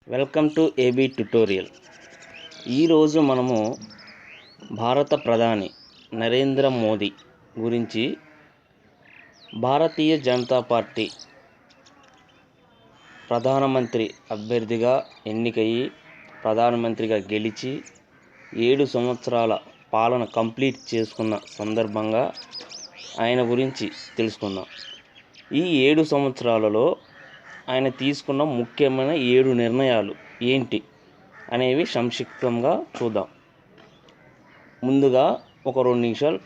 Welcome to AB tutorial. ఈరోజు మనము భారత ప్రధాని నరేంద్ర మోదీ గురించి భారతీయ జనతా పార్టీ ప్రధానమంత్రి అభ్యర్థిగా ఎన్నికయ్యి ప్రధానమంత్రిగా గెలిచి 7 సంవత్సరాల పాలన కంప్లీట్ చేసుకున్న సందర్భంగా ఆయన గురించి తెలుసుకుందాం. ఈ 7 సంవత్సరాలలో ఆయన తీసుకున్న ముఖ్యమైన 7 నిర్ణయాలు ఏంటి అనేవి సంక్షిప్తంగా చూద్దాం. ముందుగా ఒక 2 నిమిషాలు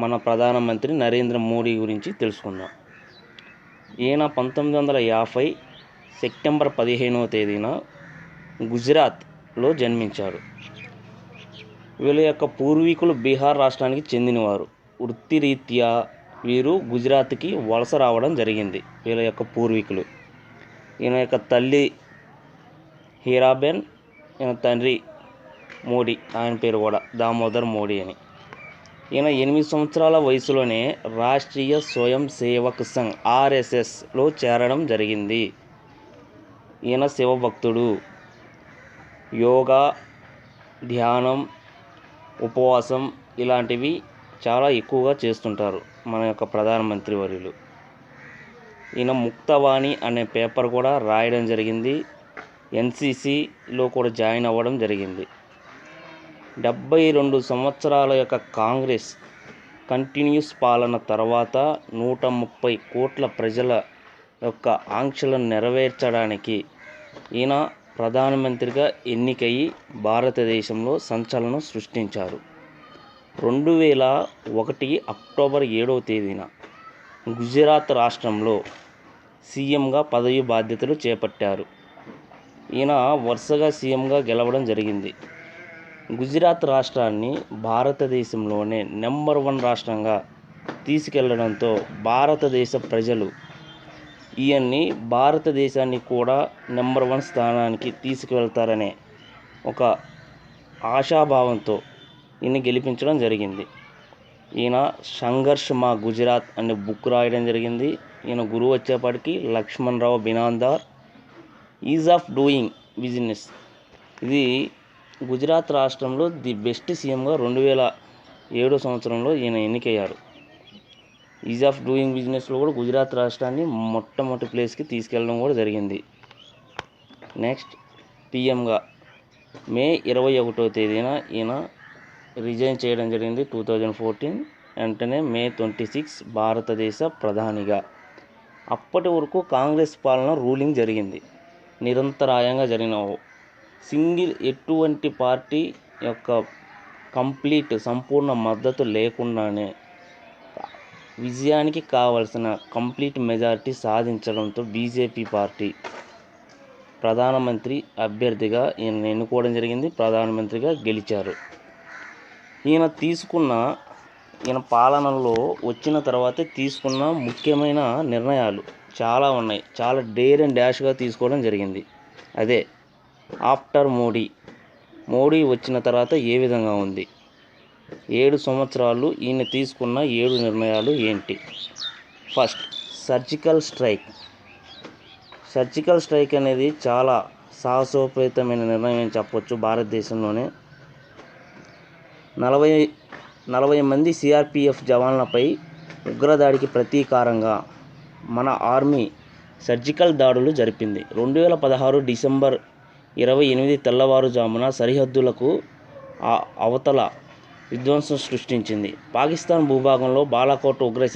మన ప్రధానమంత్రి నరేంద్ర మోడీ గురించి తెలుసుకుందాం. ఈయన 1950 సెప్టెంబర్ 15వ తేదీన గుజరాత్లో జన్మించాడు. వీళ్ళ యొక్క పూర్వీకులు బీహార్ రాష్ట్రానికి చెందినవారు. వృత్తిరీత్యా వీరు గుజరాత్కి వలస రావడం జరిగింది. వీళ్ళ యొక్క పూర్వీకులు. ఈయన యొక్క తల్లి హీరాబెన్, ఈయన తండ్రి మోడీ, ఆయన పేరు కూడా దామోదర్ మోడీ అని. ఈయన 8 సంవత్సరాల వయసులోనే రాష్ట్రీయ స్వయం సేవక్ సంఘ్ RSSలో చేరడం జరిగింది. ఈయన శివభక్తుడు. యోగా, ధ్యానం, ఉపవాసం ఇలాంటివి చాలా ఎక్కువగా చేస్తుంటారు మన యొక్క ప్రధానమంత్రి వర్యులు. ఈయన ముక్తవాణి అనే పేపర్ కూడా రాయడం జరిగింది. NCCలో కూడా జాయిన్ అవ్వడం జరిగింది. 72 సంవత్సరాల యొక్క కాంగ్రెస్ కంటిన్యూస్ పాలన తర్వాత 130 కోట్ల ప్రజల యొక్క ఆంక్షలను నెరవేర్చడానికి ఈయన ప్రధానమంత్రిగా ఎన్నికయ్యి భారతదేశంలో సంచలనం సృష్టించారు. 2001 అక్టోబర్ 7వ తేదీన గుజరాత్ రాష్ట్రంలో సీఎంగా పదవి బాధ్యతలు చేపట్టారు. ఈయన వరుసగా సీఎంగా గెలవడం జరిగింది. గుజరాత్ రాష్ట్రాన్ని భారతదేశంలోనే నెంబర్ 1 రాష్ట్రంగా తీసుకెళ్లడంతో భారతదేశ ప్రజలు ఈయన్ని భారతదేశాన్ని కూడా నెంబర్ 1 స్థానానికి తీసుకువెళ్తారనే ఒక ఆశాభావంతో ఈయన్ని గెలిపించడం జరిగింది. ఈయన సంఘర్ష్ మా గుజరాత్ అనే బుక్ రాయడం జరిగింది. ఈయన గురువు వచ్చేప్పటికి లక్ష్మణ్ రావు బినాందార్. ఈజ్ ఆఫ్ డూయింగ్ బిజినెస్, ఇది గుజరాత్ రాష్ట్రంలో ది బెస్ట్ సీఎంగా 2007 సంవత్సరంలో ఈయన ఎన్నికయ్యారు. ఈజ్ ఆఫ్ డూయింగ్ బిజినెస్లో కూడా గుజరాత్ రాష్ట్రాన్ని మొట్టమొదటి ప్లేస్కి తీసుకెళ్ళడం కూడా జరిగింది. నెక్స్ట్ పిఎంగా మే 21వ తేదీన ఈయన రిజైన్ చేయడం జరిగింది 2014. వెంటనే మే 26 భారతదేశ ప్రధానిగా. అప్పటి వరకు కాంగ్రెస్ పాలన రూలింగ్ జరిగింది. నిరంతరాయంగా జరిగిన ఎటువంటి పార్టీ యొక్క సంపూర్ణ మద్దతు లేకుండానే విజయానికి కావలసిన కంప్లీట్ మెజారిటీ సాధించడంతో బీజేపీ పార్టీ ప్రధానమంత్రి అభ్యర్థిగా ఈయన ఎన్నుకోవడం జరిగింది. ప్రధానమంత్రిగా గెలిచారు. ఈయన పాలనలో వచ్చిన తర్వాత తీసుకున్న ముఖ్యమైన నిర్ణయాలు చాలా ఉన్నాయి. చాలా డేర్ అండ్ డాష్గా తీసుకోవడం జరిగింది. అదే ఆఫ్టర్ మోడీ వచ్చిన తర్వాత ఏ విధంగా ఉంది, 7 సంవత్సరాలు ఈయన తీసుకున్న 7 నిర్ణయాలు ఏంటి. ఫస్ట్, సర్జికల్ స్ట్రైక్ అనేది చాలా సాహసోపేతమైన నిర్ణయం అని చెప్పొచ్చు. భారతదేశంలోనే 40 మంది CRPF జవాన్లపై ఉగ్రదాడికి ప్రతీకారంగా మన ఆర్మీ సర్జికల్ దాడులు జరిపింది. 2016 డిసెంబర్ 28 తెల్లవారుజామున సరిహద్దులకు అవతల విధ్వంసం సృష్టించింది. పాకిస్తాన్ భూభాగంలో బాలాకోట్ ఉగ్ర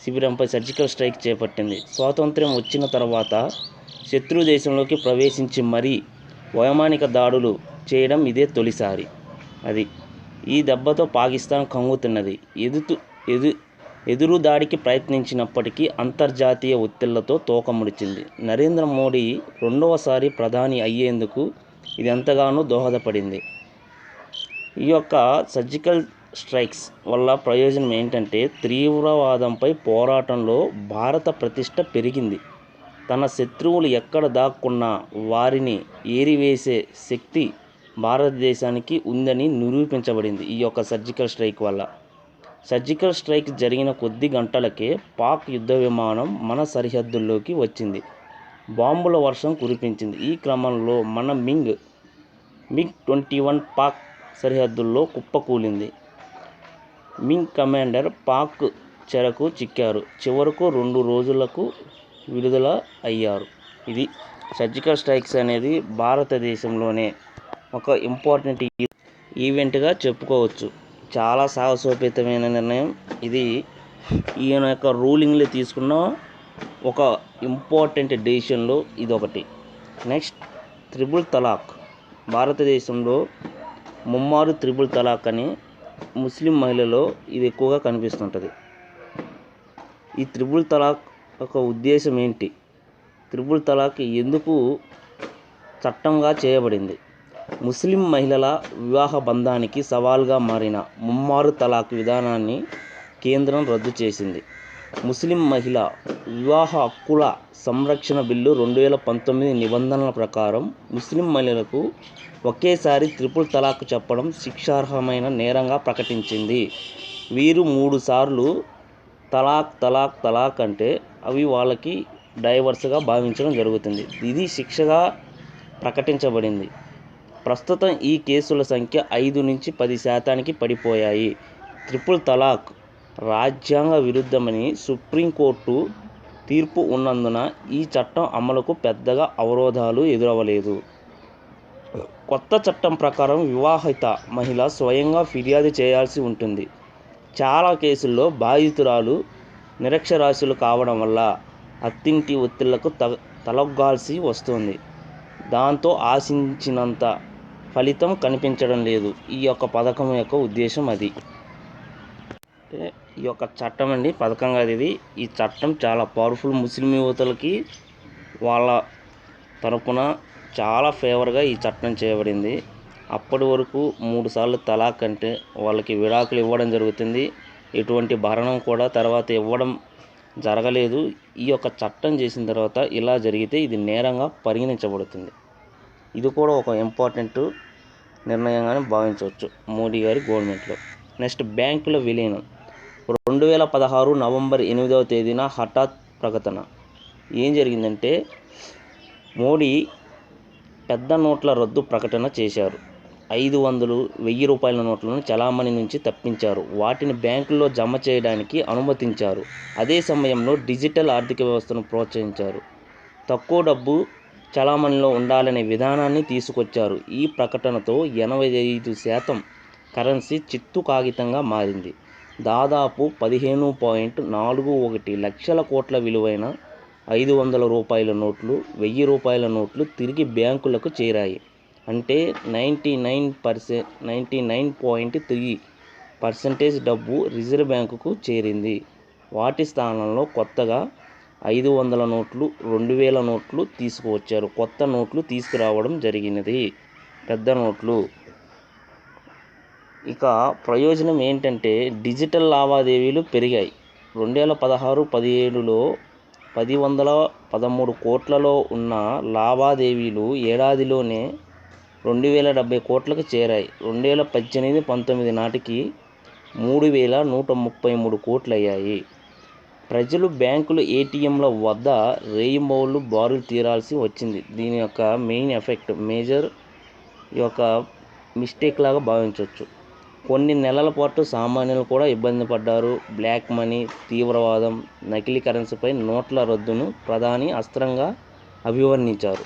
శిబిరంపై సర్జికల్ స్ట్రైక్ చేపట్టింది. స్వాతంత్ర్యం వచ్చిన తర్వాత శత్రు దేశంలోకి ప్రవేశించి మరీ వైమానిక దాడులు చేయడం ఇదే తొలిసారి. ఈ దెబ్బతో పాకిస్తాన్ కంగుతిన్నది. ఎదురు దాడికి ప్రయత్నించినప్పటికీ అంతర్జాతీయ ఒత్తిళ్లతో తోకముడిచింది. నరేంద్ర మోడీ రెండవసారి ప్రధాని అయ్యేందుకు ఇది ఎంతగానో దోహదపడింది. ఈ యొక్క సర్జికల్ స్ట్రైక్స్ వల్ల ప్రయోజనం ఏంటంటే, తీవ్రవాదంపై పోరాటంలో భారత ప్రతిష్ట పెరిగింది. తన శత్రువులు ఎక్కడ దాక్కున్నా వారిని ఏరివేసే శక్తి భారతదేశానికి ఉందని నిరూపించబడింది ఈ యొక్క సర్జికల్ స్ట్రైక్ వల్ల. సర్జికల్ స్ట్రైక్ జరిగిన కొద్ది గంటలకే పాక్ యుద్ధ విమానం మన సరిహద్దుల్లోకి వచ్చింది. బాంబుల వర్షం కురిపించింది. ఈ క్రమంలో మన MiG-21 పాక్ సరిహద్దుల్లో కుప్పకూలింది. మిగ్ కమాండర్ పాక్ చెరకు చిక్కారు. చివరకు 2 రోజులకు విడుదల అయ్యారు. ఇది సర్జికల్ స్ట్రైక్స్ అనేది భారతదేశంలోనే ఒక ఇంపార్టెంట్ ఈవెంట్గా చెప్పుకోవచ్చు. చాలా సాహసోపేతమైన నిర్ణయం ఇది. ఈయన యొక్క రూలింగ్లో తీసుకున్న ఒక ఇంపార్టెంట్ డెసిషన్లో ఇదొకటి. నెక్స్ట్, త్రిబుల్ తలాక్. భారతదేశంలో ముమ్మారు త్రిబుల్ తలాక్ అని ముస్లిం మహిళల్లో ఇది ఎక్కువగా కనిపిస్తుంటుంది. ఈ త్రిబుల్ తలాక్ యొక్క ఉద్దేశం ఏంటి? త్రిబుల్ తలాక్ ఎందుకు చట్టంగా చేయబడింది? ముస్లిం మహిళల వివాహ బంధానికి సవాల్గా మారిన ముమ్మారు తలాక్ విధానాన్ని కేంద్రం రద్దు చేసింది. ముస్లిం మహిళ వివాహ హక్కుల సంరక్షణ బిల్లు 2019 నిబంధనల ప్రకారం ముస్లిం మహిళలకు ఒకేసారి త్రిపుల్ తలాక్ చెప్పడం శిక్షార్హమైన నేరంగా ప్రకటించింది. వీరు 3 సార్లు తలాక్ అంటే అవి వాళ్ళకి డైవర్స్గా భావించడం జరుగుతుంది. ఇది శిక్షగా ప్రకటించబడింది. ప్రస్తుతం ఈ కేసుల సంఖ్య 5 నుంచి 10% పడిపోయాయి. త్రిపుల్ తలాక్ రాజ్యాంగ విరుద్ధమని సుప్రీంకోర్టు తీర్పు ఉన్నందున ఈ చట్టం అమలుకు పెద్దగా అవరోధాలు ఎదురవ్వలేదు. కొత్త చట్టం ప్రకారం వివాహిత మహిళ స్వయంగా ఫిర్యాదు చేయాల్సి ఉంటుంది. చాలా కేసుల్లో బాధితురాలు నిరక్షరాస్యులు కావడం వల్ల అత్తింటి ఒత్తిళ్లకు తలొగ్గాల్సి వస్తుంది. దాంతో ఆశించినంత ఫలితం కనిపించడం లేదు. ఈ యొక్క పథకం యొక్క ఉద్దేశం అది. ఈ యొక్క చట్టం అండి, పథకం కాదు ఇది. ఈ చట్టం చాలా పవర్ఫుల్. ముస్లిం యువతలకి వాళ్ళ తరపున చాలా ఫేవర్గా ఈ చట్టం చేయబడింది. అప్పటి వరకు 3 సార్లు తలాక్ అంటే వాళ్ళకి విడాకులు ఇవ్వడం జరుగుతుంది. ఎటువంటి భరణం కూడా తర్వాత ఇవ్వడం జరగలేదు. ఈ యొక్క చట్టం చేసిన తర్వాత ఇలా జరిగితే ఇది నేరంగా పరిగణించబడుతుంది. ఇది కూడా ఒక ఇంపార్టెంట్ నిర్ణయంగానే భావించవచ్చు మోడీ గారి గవర్నమెంట్లో. నెక్స్ట్, బ్యాంకుల విలీనం. 2016 నవంబర్ 8వ తేదీన హఠాత్ ప్రకటన. ఏం జరిగిందంటే, మోడీ పెద్ద నోట్ల రద్దు ప్రకటన చేశారు. 500, 1000 రూపాయల నోట్లను చలామణి నుంచి తప్పించారు. వాటిని బ్యాంకుల్లో జమ చేయడానికి అనుమతించారు. అదే సమయంలో డిజిటల్ ఆర్థిక వ్యవస్థను ప్రోత్సహించారు. తక్కువ డబ్బు చలామణిలో ఉండాలనే విధానాన్ని తీసుకొచ్చారు. ఈ ప్రకటనతో 85% కరెన్సీ చిత్తు కాగితంగా మారింది. దాదాపు 15.41 లక్షల కోట్ల విలువైన 500 రూపాయల నోట్లు, 1000 రూపాయల నోట్లు తిరిగి బ్యాంకులకు చేరాయి. అంటే 99.3% డబ్బు రిజర్వ్ బ్యాంకుకు చేరింది. వాటి స్థానంలో కొత్తగా 500 నోట్లు, 2000 నోట్లు తీసుకువచ్చారు. కొత్త నోట్లు తీసుకురావడం జరిగినది, పెద్ద నోట్లు. ఇక ప్రయోజనం ఏంటంటే, డిజిటల్ లావాదేవీలు పెరిగాయి. 2016-17లో 1,113 కోట్లలో ఉన్న లావాదేవీలు ఏడాదిలోనే 2,070 కోట్లకు చేరాయి. 2018-19 నాటికి 3,133 కోట్లయ్యాయి. ప్రజలు బ్యాంకులు, ఏటీఎంల వద్ద రేయింబవళ్లు బారులు తీరాల్సి వచ్చింది. దీని యొక్క మెయిన్ ఎఫెక్ట్, మేజర్ ఈ యొక్క మిస్టేక్ లాగా భావించవచ్చు. కొన్ని నెలల పాటు సామాన్యులు కూడా ఇబ్బంది పడ్డారు. బ్లాక్ మనీ, తీవ్రవాదం, నకిలీ కరెన్సీపై నోట్ల రద్దును ప్రధాని అస్త్రంగా అభివర్ణించారు.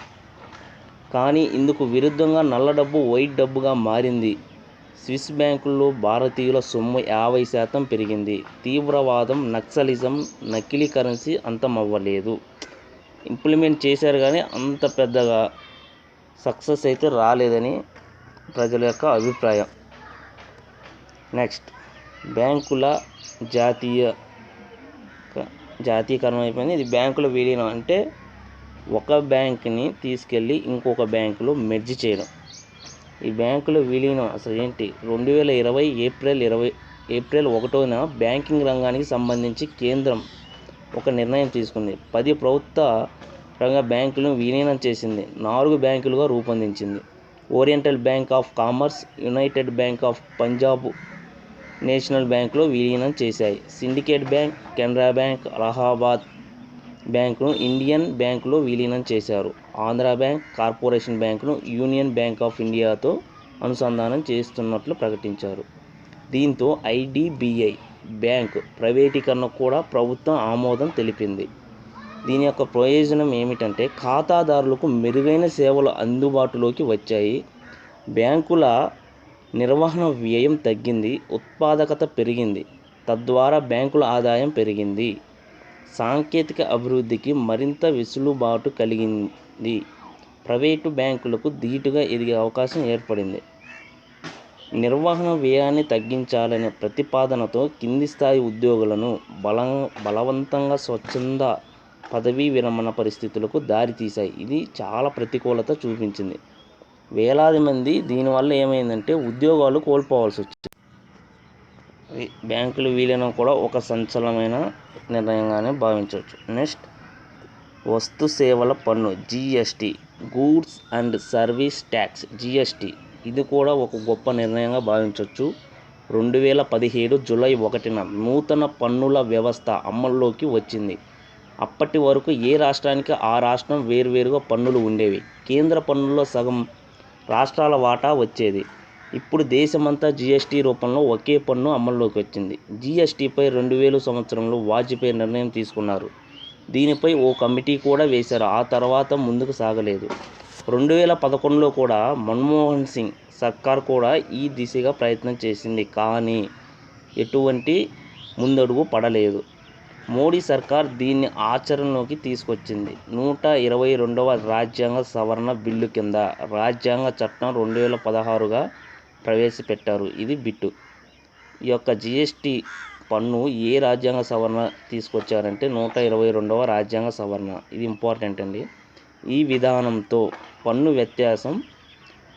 కానీ ఇందుకు విరుద్ధంగా నల్ల డబ్బు వైట్ డబ్బుగా మారింది. స్విస్ బ్యాంకుల్లో భారతీయుల సొమ్ము 50% పెరిగింది. తీవ్రవాదం, నక్సలిజం, నకిలీ కరెన్సీ అంతమవ్వలేదు. ఇంప్లిమెంట్ చేశారు కానీ అంత పెద్దగా సక్సెస్ అయితే రాలేదని ప్రజల యొక్క అభిప్రాయం. నెక్స్ట్, బ్యాంకుల జాతీయకరణ అయిపోయింది. ఇది బ్యాంకుల విలీనం అంటే ఒక బ్యాంకుని తీసుకెళ్ళి ఇంకొక బ్యాంకులో మెర్జ్ చేయడం. ఈ బ్యాంకుల విలీనం అసలు ఏంటి? 2020 ఏప్రిల్ 1న బ్యాంకింగ్ రంగానికి సంబంధించి కేంద్రం ఒక నిర్ణయం తీసుకుంది. 10 ప్రభుత్వ రంగ బ్యాంకులను విలీనం చేసింది. 4 బ్యాంకులుగా రూపొందించింది. Oriental bank of commerce, United bank of Punjab national బ్యాంకులో విలీనం చేశాయి. Syndicate bank, Canara bank, Allahabad బ్యాంకును ఇండియన్ బ్యాంకులో విలీనం చేశారు. ఆంధ్ర బ్యాంక్, కార్పొరేషన్ బ్యాంకును యూనియన్ బ్యాంక్ ఆఫ్ ఇండియాతో అనుసంధానం చేస్తున్నట్లు ప్రకటించారు. దీంతో ఐడిబిఐ బ్యాంక్ ప్రైవేటీకరణకు కూడా ప్రభుత్వం ఆమోదం తెలిపింది. దీని యొక్క ప్రయోజనం ఏమిటంటే ఖాతాదారులకు మెరుగైన సేవలు అందుబాటులోకి వచ్చాయి, బ్యాంకుల నిర్వహణ వ్యయం తగ్గింది, ఉత్పాదకత పెరిగింది, తద్వారా బ్యాంకుల ఆదాయం పెరిగింది, సాంకేతిక అభివృద్ధికి మరింత వెసులుబాటు కలిగింది, ప్రైవేటు బ్యాంకులకు ధీటుగా ఎదిగే అవకాశం ఏర్పడింది. నిర్వహణ వ్యయాన్ని తగ్గించాలనే ప్రతిపాదనతో కింది స్థాయి ఉద్యోగులను బలవంతంగా స్వచ్ఛంద పదవీ విరమణ పరిస్థితులకు దారితీశాయి. ఇది చాలా ప్రతికూలత చూపించింది. వేలాది మంది దీనివల్ల ఏమైందంటే ఉద్యోగాలు కోల్పోవాల్సి వచ్చింది. బ్యాంకుల విలీనం కూడా ఒక సంచలనమైన నిర్ణయంగానే భావించవచ్చు. నెక్స్ట్, వస్తు సేవల పన్ను GST, goods and service tax GST. ఇది కూడా ఒక గొప్ప నిర్ణయంగా భావించవచ్చు. 2017 జూలై 1న నూతన పన్నుల వ్యవస్థ అమల్లోకి వచ్చింది. అప్పటి వరకు ఏ రాష్ట్రానికి ఆ రాష్ట్రం వేర్వేరుగా పన్నులు ఉండేవి. కేంద్ర పన్నుల్లో సగం రాష్ట్రాల వాటా వచ్చేది. ఇప్పుడు దేశమంతా జిఎస్టి రూపంలో ఒకే పన్ను అమల్లోకి వచ్చింది. జిఎస్టిపై 2000 సంవత్సరంలో వాజ్పేయి నిర్ణయం తీసుకున్నారు. దీనిపై ఓ కమిటీ కూడా వేశారు. ఆ తర్వాత ముందుకు సాగలేదు. 2011లో కూడా మన్మోహన్ సింగ్ సర్కార్ కూడా ఈ దిశగా ప్రయత్నం చేసింది, కానీ ఎటువంటి ముందడుగు పడలేదు. మోడీ సర్కార్ దీన్ని ఆచరణలోకి తీసుకొచ్చింది. 122వ రాజ్యాంగ సవరణ బిల్లు కింద రాజ్యాంగ చట్టం 2016గా ప్రవేశపెట్టారు. ఇది బిట్టు. ఈ యొక్క జిఎస్టి పన్ను ఏ రాజ్యాంగ సవరణ తీసుకొచ్చారంటే 122వ రాజ్యాంగ సవరణ. ఇది ఇంపార్టెంట్ అండి. ఈ విధానంతో పన్ను వ్యత్యాసం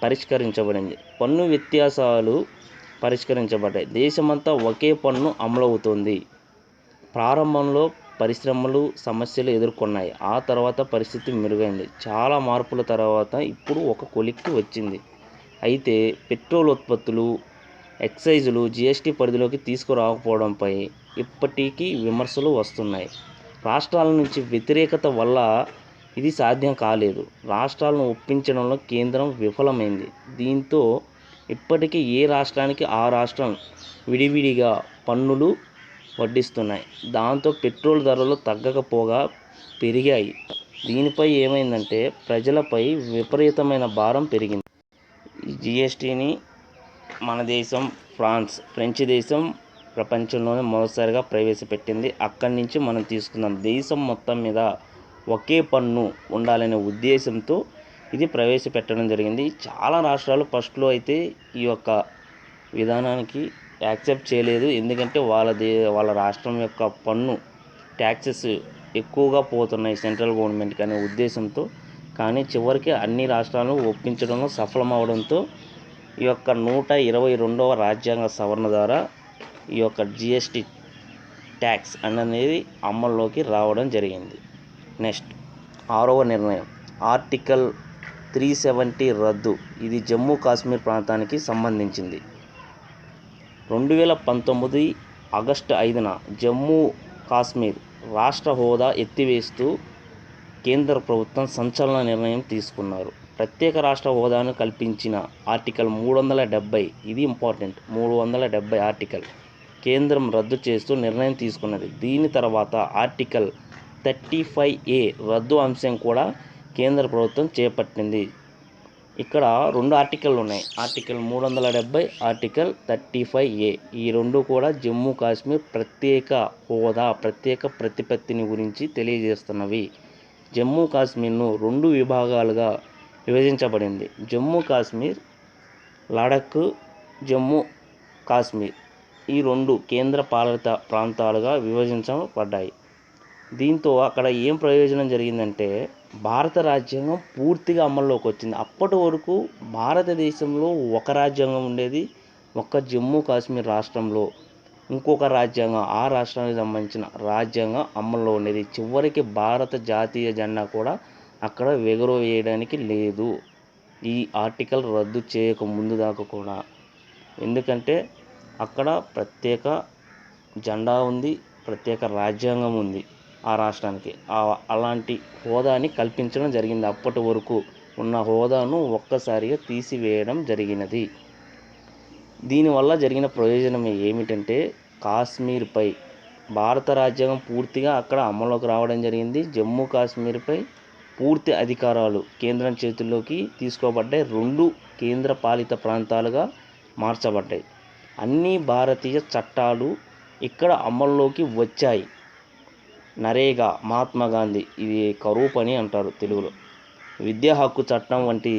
పరిష్కరించబడింది. పన్ను వ్యత్యాసాలు పరిష్కరించబడ్డాయి. దేశమంతా ఒకే పన్ను అమలవుతోంది. ప్రారంభంలో పరిశ్రమలు సమస్యలు ఎదుర్కొన్నాయి. ఆ తర్వాత పరిస్థితి మెరుగైంది. చాలా మార్పుల తర్వాత ఇప్పుడు ఒక కొలిక్కి వచ్చింది. అయితే పెట్రోల్ ఉత్పత్తులు, ఎక్సైజులు జిఎస్టి పరిధిలోకి తీసుకురాకపోవడంపై ఇప్పటికీ విమర్శలు వస్తున్నాయి. రాష్ట్రాల నుంచి వ్యతిరేకత వల్ల ఇది సాధ్యం కాలేదు. రాష్ట్రాలను ఒప్పించడంలో కేంద్రం విఫలమైంది. దీంతో ఇప్పటికీ ఏ రాష్ట్రానికి ఆ రాష్ట్రం విడివిడిగా పన్నులు వడ్డిస్తున్నాయి. దాంతో పెట్రోల్ ధరలు తగ్గకపోగా పెరిగాయి. దీనిపై ఏమైందంటే ప్రజలపై విపరీతమైన భారం పెరిగింది. ఈ జిఎస్టిని మన దేశం, ఫ్రెంచ్ దేశం ప్రపంచంలోనే మొదటిసారిగా ప్రవేశపెట్టింది. అక్కడి నుంచి మనం తీసుకున్నాం. దేశం మొత్తం మీద ఒకే పన్ను ఉండాలనే ఉద్దేశంతో ఇది ప్రవేశపెట్టడం జరిగింది. చాలా రాష్ట్రాలు ఫస్ట్లో అయితే ఈ యొక్క విధానానికి యాక్సెప్ట్ చేయలేదు. ఎందుకంటే వాళ్ళ రాష్ట్రం యొక్క పన్ను ట్యాక్సెస్ ఎక్కువగా పోతున్నాయి సెంట్రల్ గవర్నమెంట్కి అనే ఉద్దేశంతో. కానీ చివరికి అన్ని రాష్ట్రాలను ఒప్పించడంలో సఫలమవడంతో ఈ యొక్క 122వ రాజ్యాంగ సవరణ ద్వారా ఈ యొక్క జిఎస్టి ట్యాక్స్ అనేది అమల్లోకి రావడం జరిగింది. నెక్స్ట్, 6వ నిర్ణయం ఆర్టికల్ 370 రద్దు. ఇది జమ్మూ కాశ్మీర్ ప్రాంతానికి సంబంధించింది. 2019 ఆగస్టు 5న జమ్మూ కాశ్మీర్ రాష్ట్ర హోదా ఎత్తివేస్తూ కేంద్ర ప్రభుత్వం సంచలన నిర్ణయం తీసుకున్నారు. ప్రత్యేక రాష్ట్ర హోదాను కల్పించిన ఆర్టికల్ 370, ఇది ఇంపార్టెంట్, 370 ఆర్టికల్ కేంద్రం రద్దు చేస్తూ నిర్ణయం తీసుకున్నది. దీని తర్వాత ఆర్టికల్ 35A రద్దు అంశం కూడా కేంద్ర ప్రభుత్వం చేపట్టింది. ఇక్కడ 2 ఆర్టికల్ ఉన్నాయి. Article 370, article 35A. ఈ 2 కూడా జమ్మూ కాశ్మీర్ ప్రత్యేక హోదా, ప్రత్యేక ప్రతిపత్తిని గురించి తెలియజేస్తున్నవి. జమ్మూ కాశ్మీర్ను 2 విభాగాలుగా విభజించబడింది. జమ్మూ కాశ్మీర్, లడఖ్, జమ్మూ కాశ్మీర్ ఈ 2 కేంద్ర పాలిత ప్రాంతాలుగా విభజించబడ్డాయి. దీంతో అక్కడ ఏం ప్రయోజనం జరిగిందంటే భారత రాజ్యాంగం పూర్తిగా అమల్లోకి వచ్చింది. అప్పటి వరకు భారతదేశంలో ఒక రాజ్యాంగం ఉండేది. ఒక్క జమ్మూ కాశ్మీర్ రాష్ట్రంలో ఇంకొక రాజ్యాంగం, ఆ రాష్ట్రానికి సంబంధించిన రాజ్యాంగం అమల్లో ఉండేది. చివరికి భారత జాతీయ జెండా కూడా అక్కడ ఎగురవేయడానికి లేదు, ఈ ఆర్టికల్ రద్దు చేయక ముందు దాకా కూడా. ఎందుకంటే అక్కడ ప్రత్యేక జెండా ఉంది, ప్రత్యేక రాజ్యాంగం ఉంది. ఆ రాష్ట్రానికి అలాంటి హోదాని కల్పించడం జరిగింది. అప్పటి వరకు ఉన్న హోదాను ఒక్కసారిగా తీసివేయడం జరిగినది. దీనివల్ల జరిగిన ప్రయోజనం ఏమిటంటే కాశ్మీర్పై భారత రాజ్యాంగం పూర్తిగా అక్కడ అమల్లోకి రావడం జరిగింది. జమ్మూ కాశ్మీర్పై పూర్తి అధికారాలు కేంద్రం చేతుల్లోకి తీసుకోబడ్డాయి. 2 కేంద్ర పాలిత ప్రాంతాలుగా మార్చబడ్డాయి. అన్ని భారతీయ చట్టాలు ఇక్కడ అమల్లోకి వచ్చాయి. నరేగా, మహాత్మా గాంధీ, ఇది కరువు పని అంటారు తెలుగులో, విద్యా హక్కు చట్టం వంటి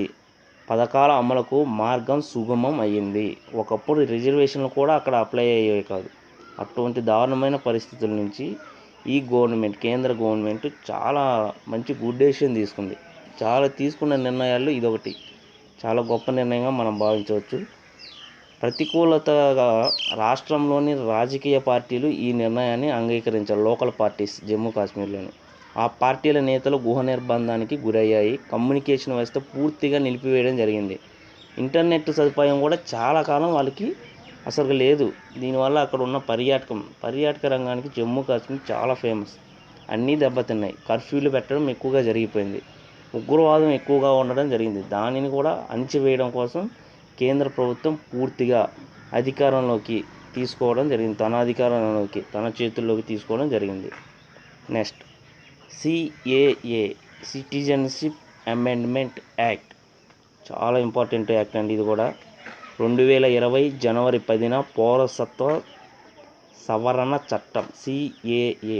పథకాల అమలుకు మార్గం సుగమం అయ్యింది. ఒకప్పుడు రిజర్వేషన్లు కూడా అక్కడ అప్లై అయ్యేవి కాదు. అటువంటి దారుణమైన పరిస్థితుల నుంచి ఈ కేంద్ర గవర్నమెంట్ చాలా మంచి గుడ్ డెసిషన్ తీసుకుంది. తీసుకున్న నిర్ణయాల్లో ఇదొకటి చాలా గొప్ప నిర్ణయంగా మనం భావించవచ్చు. ప్రతికూలతగా రాష్ట్రంలోని రాజకీయ పార్టీలు ఈ నిర్ణయాన్ని అంగీకరించారు. లోకల్ పార్టీస్ జమ్మూ కాశ్మీర్లోని ఆ పార్టీల నేతలు గృహ నిర్బంధానికి గురయ్యాయి. కమ్యూనికేషన్ వ్యవస్థ పూర్తిగా నిలిపివేయడం జరిగింది. ఇంటర్నెట్ సదుపాయం కూడా చాలా కాలం వాళ్ళకి అసలు లేదు. దీనివల్ల అక్కడ ఉన్న పర్యాటక రంగానికి జమ్మూ కాశ్మీర్ చాలా ఫేమస్. అన్నీ దెబ్బతిన్నాయి. కర్ఫ్యూలు పెట్టడం ఎక్కువగా జరిగిపోయింది. ఉగ్రవాదం ఎక్కువగా ఉండడం జరిగింది. దానిని కూడా అణిచివేయడం కోసం కేంద్ర ప్రభుత్వం పూర్తిగా అధికారంలోకి తీసుకోవడం జరిగింది. తన చేతుల్లోకి తీసుకోవడం జరిగింది. Next CAA citizenship amendment act, చాలా ఇంపార్టెంట్ యాక్ట్ అండి. ఇది కూడా 2020 జనవరి 10న పౌరసత్వ సవరణ చట్టం CAA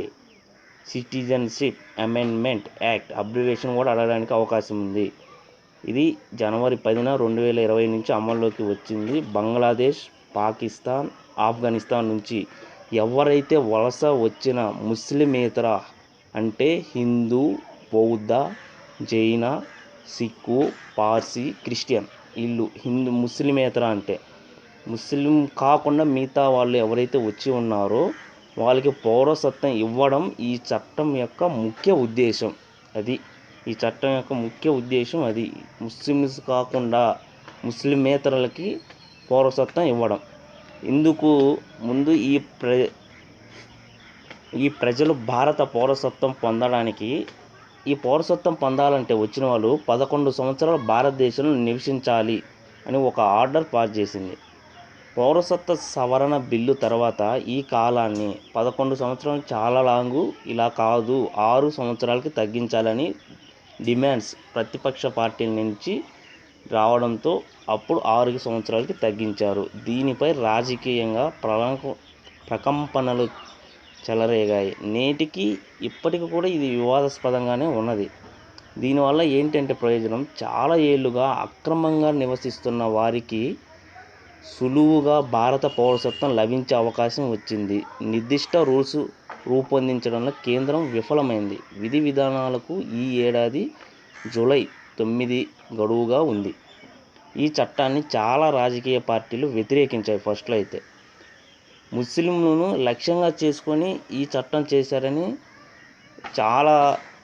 citizenship amendment act abbreviation కూడా అడగడానికి అవకాశం ఉంది. ఇది జనవరి 10న 2020 నుంచి అమల్లోకి వచ్చింది. బంగ్లాదేశ్, పాకిస్తాన్, ఆఫ్ఘనిస్తాన్ నుంచి ఎవరైతే వలస వచ్చిన ముస్లిమేతర అంటే హిందూ, బౌద్ధ, జైన, సిక్కు, పార్సీ, క్రిస్టియన్, వీళ్ళు ముస్లిమేతర అంటే ముస్లిం కాకుండా మిగతా వాళ్ళు ఎవరైతే వచ్చి ఉన్నారో వాళ్ళకి పౌరసత్వం ఇవ్వడం ఈ చట్టం యొక్క ముఖ్య ఉద్దేశం. ఈ చట్టం యొక్క ముఖ్య ఉద్దేశం అది. ముస్లిమ్స్ కాకుండా ముస్లిమేతరులకి పౌరసత్వం ఇవ్వడం. ఇందుకు ముందు ఈ ప్రజలు భారత పౌరసత్వం పొందడానికి, ఈ పౌరసత్వం పొందాలంటే వచ్చిన వాళ్ళు 11 సంవత్సరాలు భారతదేశంలో నివసించాలి అని ఒక ఆర్డర్ పాస్ చేసింది. పౌరసత్వ సవరణ బిల్లు తర్వాత ఈ కాలాన్ని 11 సంవత్సరాలు చాలా లాంగు, ఇలా కాదు 6 సంవత్సరాలకి తగ్గించాలని డిమాండ్స్ ప్రతిపక్ష పార్టీల నుంచి రావడంతో అప్పుడు 6 సంవత్సరాలకి తగ్గించారు. దీనిపై రాజకీయంగా ప్రకంపనలు చెలరేగాయి. ఇప్పటికి కూడా ఇది వివాదాస్పదంగానే ఉన్నది. దీనివల్ల ఏంటంటే ప్రయోజనం, చాలా ఏళ్ళుగా అక్రమంగా నివసిస్తున్న వారికి సులువుగా భారత పౌరసత్వం లభించే అవకాశం వచ్చింది. నిర్దిష్ట రూల్స్ రూపొందించడంలో కేంద్రం విఫలమైంది. విధి విధానాలకు ఈ ఏడాది జూలై 9 గడువుగా ఉంది. ఈ చట్టాన్ని చాలా రాజకీయ పార్టీలు వ్యతిరేకించాయి. ఫస్ట్లో అయితే ముస్లింలను లక్ష్యంగా చేసుకొని ఈ చట్టం చేశారని చాలా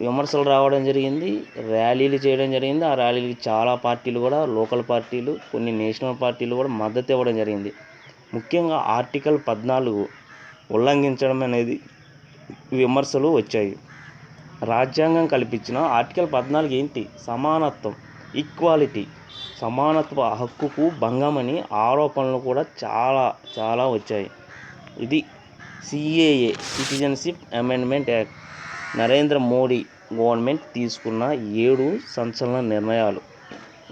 విమర్శలు రావడం జరిగింది. ర్యాలీలు చేయడం జరిగింది. ఆ ర్యాలీకి చాలా పార్టీలు కూడా, లోకల్ పార్టీలు, కొన్ని నేషనల్ పార్టీలు కూడా మద్దతు ఇవ్వడం జరిగింది. ముఖ్యంగా ఆర్టికల్ 14 ఉల్లంఘించడం అనేది విమర్శలు వచ్చాయి. రాజ్యాంగం కల్పించిన ఆర్టికల్ 14 ఏంటి? సమానత్వం, ఈక్వాలిటీ, సమానత్వ హక్కుకు భంగమని ఆరోపణలు కూడా చాలా వచ్చాయి. ఇది CAA citizenship amendment act. Narendra Modi government తీసుకున్న 7 సంచలన నిర్ణయాలు.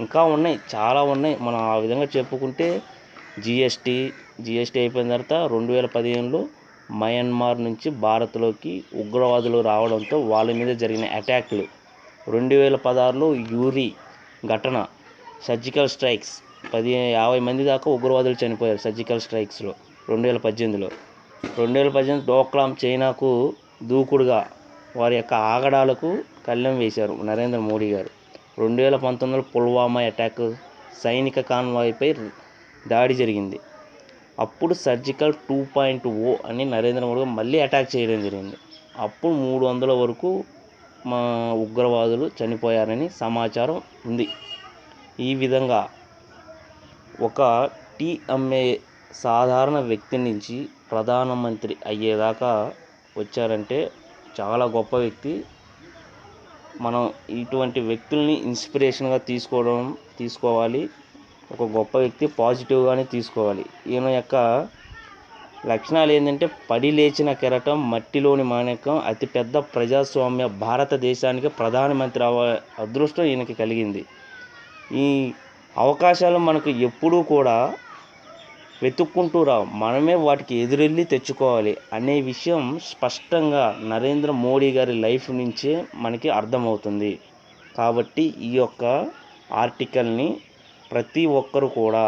ఇంకా ఉన్నాయి, చాలా ఉన్నాయి. మనం ఆ విధంగా చెప్పుకుంటే GST అయిపోయిన తర్వాత 2015లో మయన్మార్ నుంచి భారత్లోకి ఉగ్రవాదులు రావడంతో వాళ్ళ మీద జరిగిన అటాక్లు, 2016లో యూరి ఘటన, సర్జికల్ స్ట్రైక్స్, 50 మంది దాకా ఉగ్రవాదులు చనిపోయారు సర్జికల్ స్ట్రైక్స్లో 2018లో. 2018 డోక్లాం చైనాకు దూకుడుగా వారి యొక్క ఆగడాలకు కళ్ళెం వేశారు నరేంద్ర మోడీ గారు. 2019లో పుల్వామా అటాక్, సైనిక కాన్వాయ్పై దాడి జరిగింది. అప్పుడు సర్జికల్ 2.0 అని నరేంద్ర మోడీ మళ్ళీ అటాక్ చేయడం జరిగింది. అప్పుడు 300 వరకు మా ఉగ్రవాదులు చనిపోయారని సమాచారం ఉంది. ఈ విధంగా ఒక టీ అమ్మే సాధారణ వ్యక్తి నుంచి ప్రధానమంత్రి అయ్యేదాకా వచ్చారంటే చాలా గొప్ప వ్యక్తి. మనం ఇటువంటి వ్యక్తుల్ని ఇన్స్పిరేషన్గా తీసుకోవాలి. ఒక గొప్ప వ్యక్తి, పాజిటివ్గానే తీసుకోవాలి. ఈయన యొక్క లక్షణాలు ఏంటంటే పడి లేచిన కెరటం, మట్టిలోని మాణిక్యం, అతిపెద్ద ప్రజాస్వామ్య భారతదేశానికి ప్రధానమంత్రి అదృష్టం ఈయనకి కలిగింది. ఈ అవకాశాలు మనకు ఎప్పుడూ కూడా వెతుక్కుంటూ రావు, మనమే వాటికి ఎదురెళ్ళి తెచ్చుకోవాలి అనే విషయం స్పష్టంగా నరేంద్ర మోడీ గారి లైఫ్ నుంచే మనకి అర్థమవుతుంది. కాబట్టి ఈ యొక్క ఆర్టికల్ని ప్రతి ఒక్కరు కూడా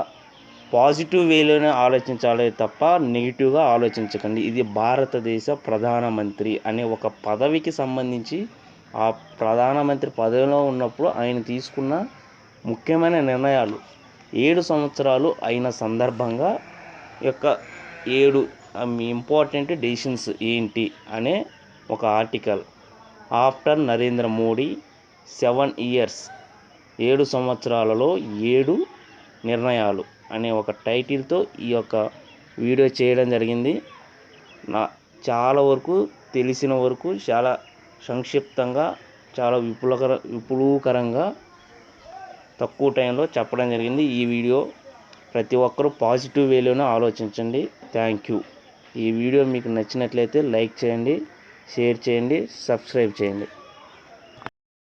పాజిటివ్ వేలోనే ఆలోచించాలి తప్ప నెగిటివ్గా ఆలోచించకండి. ఇది భారతదేశ ప్రధానమంత్రి అనే ఒక పదవికి సంబంధించి, ఆ ప్రధానమంత్రి పదవిలో ఉన్నప్పుడు ఆయన తీసుకున్న ముఖ్యమైన నిర్ణయాలు, 7 సంవత్సరాలు అయిన సందర్భంగా యొక్క 7 ఇంపార్టెంట్ డెసిషన్స్ ఏంటి అనే ఒక article. After Narendra Modi 7 years, 7 సంవత్సరాలలో 7 నిర్ణయాలు అనే ఒక టైటిల్తో ఈ యొక్క వీడియో చేయడం జరిగింది. చాలా వరకు తెలిసిన వరకు చాలా సంక్షిప్తంగా, చాలా విపులకరంగా తక్కువ టైంలో చెప్పడం జరిగింది. ఈ వీడియో ప్రతి ఒక్కరూ పాజిటివ్ వేలోనే ఆలోచించండి. Thank you. ఈ వీడియో మీకు నచ్చినట్లయితే లైక్ చేయండి, షేర్ చేయండి, సబ్స్క్రైబ్ చేయండి.